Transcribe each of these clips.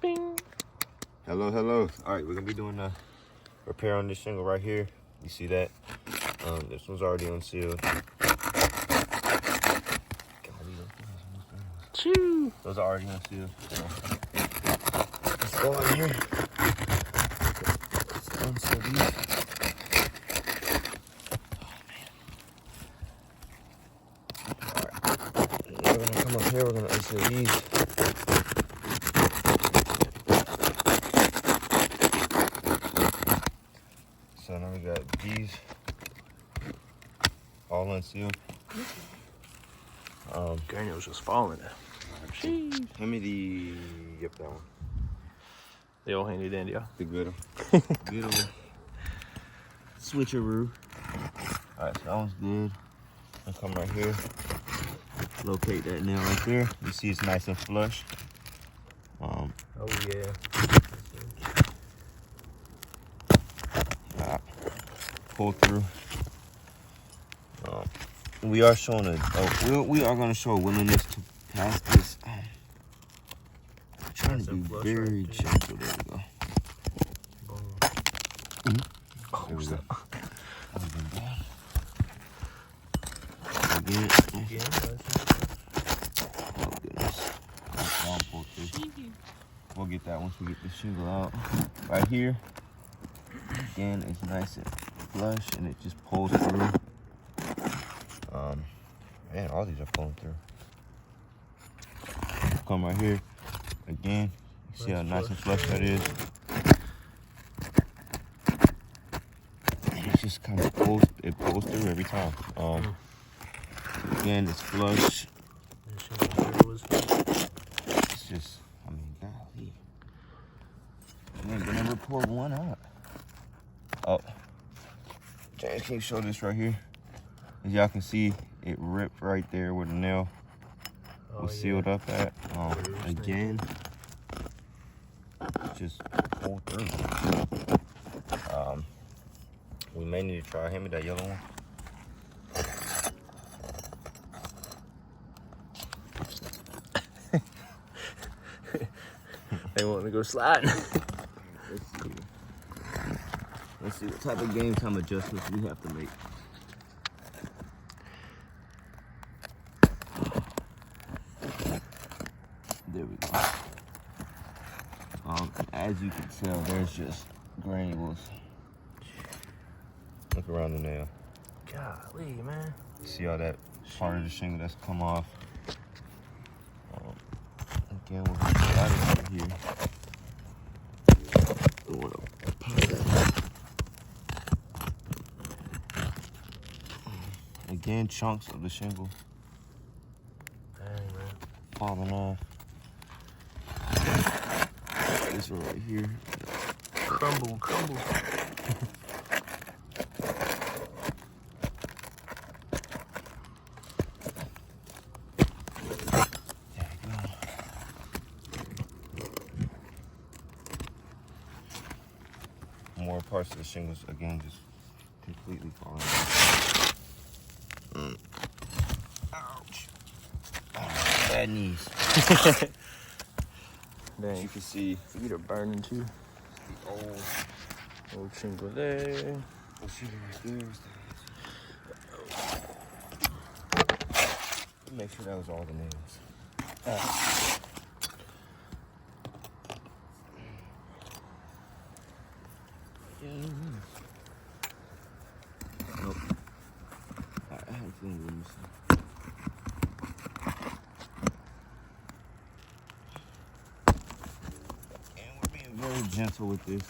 Bing. Hello, hello. All right, we're gonna be doing a repair on this shingle right here. You see that? This one's already unsealed. Choo. Those are already unsealed. So let's go in here. Let's unseal these. We're gonna come up here, we're gonna unseal these. So now we got these all unsealed. Granules just falling. Hand me the, yep, that one. The old handy dandy, yeah. The good one. Good one. Switcheroo. Alright, so that one's good. I'll come right here. Locate that nail right there. You see it's nice and flush. Oh yeah. Pull through. We are showing we are going to show a willingness to pass this. I'm trying to be very gentle. There we go. There we go. Again. Oh goodness. We'll get that once we get the shingle out. Right here. Again, it's nice and flush and it just pulls through. Man, all these are pulling through. Come right here. Again, you see how nice and flush that is. It just kind of pulls through every time. Again, it's flush. It's just, I mean, golly. I ain't gonna ever pour one out. Oh, James, can you show this right here? As y'all can see, it ripped right there where the nail was sealed up at. Again, just pull through. We may need to try. Hand me that yellow one. They want to go sliding. Let's see what type of game time adjustments we have to make. There we go. As you can tell, there's just granules. Look around the nail. Golly, man. See all that part of the shingle that's come off. Again, we're gonna slide it over here. We want to pop that. Again, chunks of the shingle. Dang, man. Falling off. This one right here. Crumble. There we go. More parts of the shingles, again, just completely falling off. Ouch. Oh, bad knees. Dang. As you can see, Feet are burning too. the Old shingle there. shingle right there. Make sure that was all the nails. Nope. I had a feeling we missed it. And we're being very gentle with this.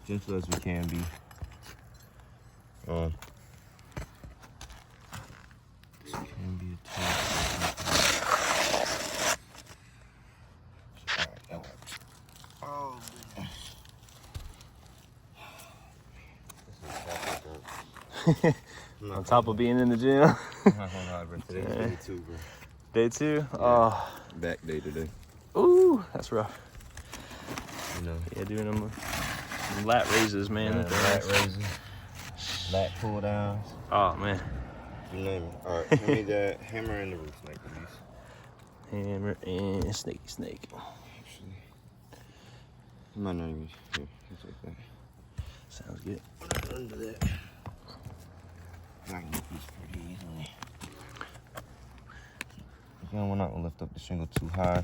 Gentle as we can be. This can be a tough. Alright, that works. Oh, On top of being in the gym. I'm not gonna lie, bro. Today's day 2, bro. Day 2? Yeah. Oh. Back day today. Ooh, that's rough. You know. Yeah, doing them lat raises, man. Lat raises. Lat pull downs. Oh, man. You name it. Alright, hand me that hammer and the root snake, please. Hammer and snake. Actually. You might not even, here, just like that. Sounds good. Put it under that. I can get these pretty easily. Again, we're not gonna lift up the shingle too high.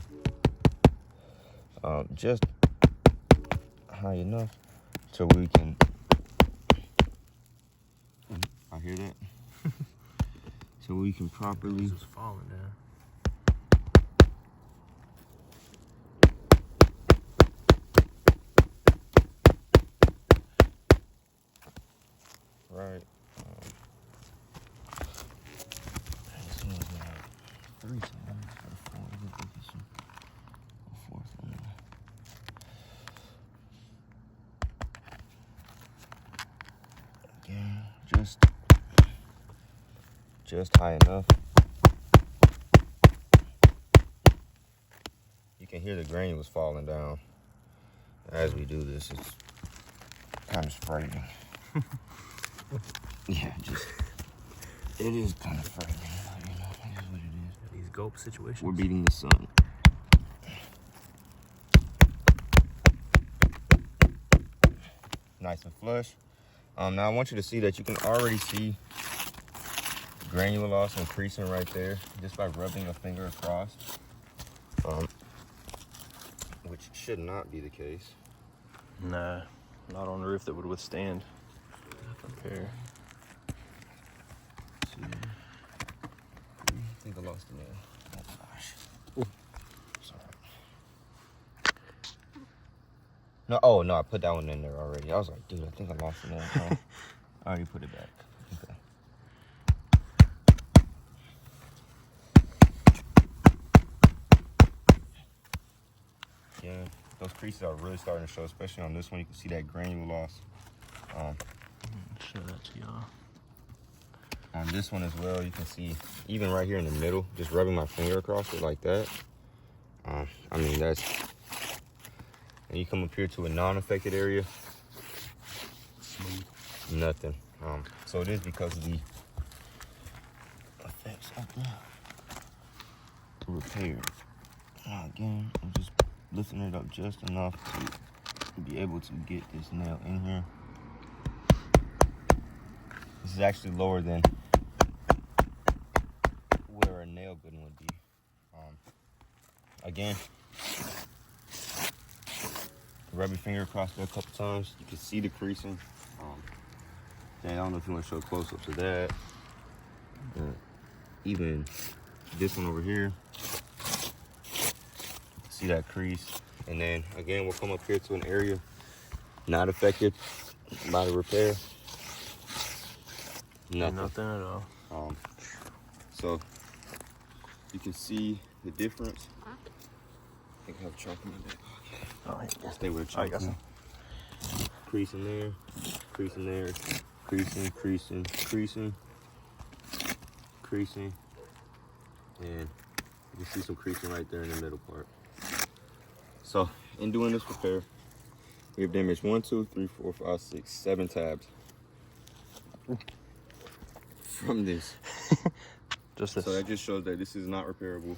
Just high enough so we can, I hear that? So we can properly. This is falling down. Right. This one's three times for the four. I think this is a fourth one. Again, just high enough. You can hear the granules falling down as we do this. It's kind of frightening. Yeah, it is kind of frightening. You know, it is what it is. These gulp situations. We're beating the sun. Nice and flush. Now I want you to see that you can already see granular loss and creasing right there just by rubbing a finger across, which should not be the case. Nah, not on a roof that would withstand repair. I think I lost the nail. Oh gosh. Sorry. No, oh no, I put that one in there already. I was like, dude, I think I lost the nail. Oh, I already put it back. Okay. Yeah, those creases are really starting to show, especially on this one. You can see that granular loss. Show that to y'all. On this one as well, you can see, even right here in the middle, just rubbing my finger across it like that. I mean, that's, and you come up here to a non-affected area, Smooth. nothing. So it is because of the effects of the repair. Now again, I'm just lifting it up just enough to be able to get this nail in here. This is actually lower than where a nail gun would be. Again, rub your finger across there a couple times. You can see the creasing. I don't know if you want to show a close-up to that. Even this one over here, see that crease. And then again, we'll come up here to an area not affected by the repair. Nothing at all. So you can see the difference. I think I have chalk in my bag. Oh, yeah. Stay with a I chalk. got some. Creasing there, creasing there, creasing, creasing, creasing, creasing, and you can see some creasing right there in the middle part. So in doing this repair, we have damaged 1, 2, 3, 4, 5, 6, 7 tabs from this. Just this. So that just shows that this is not repairable.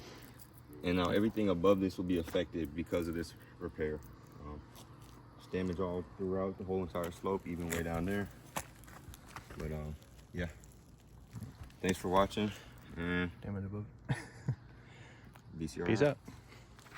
And now everything above this will be affected because of this repair. It's damage all throughout the whole entire slope, even way down there. But yeah. Thanks for watching. And Damage above. BCR. Peace out.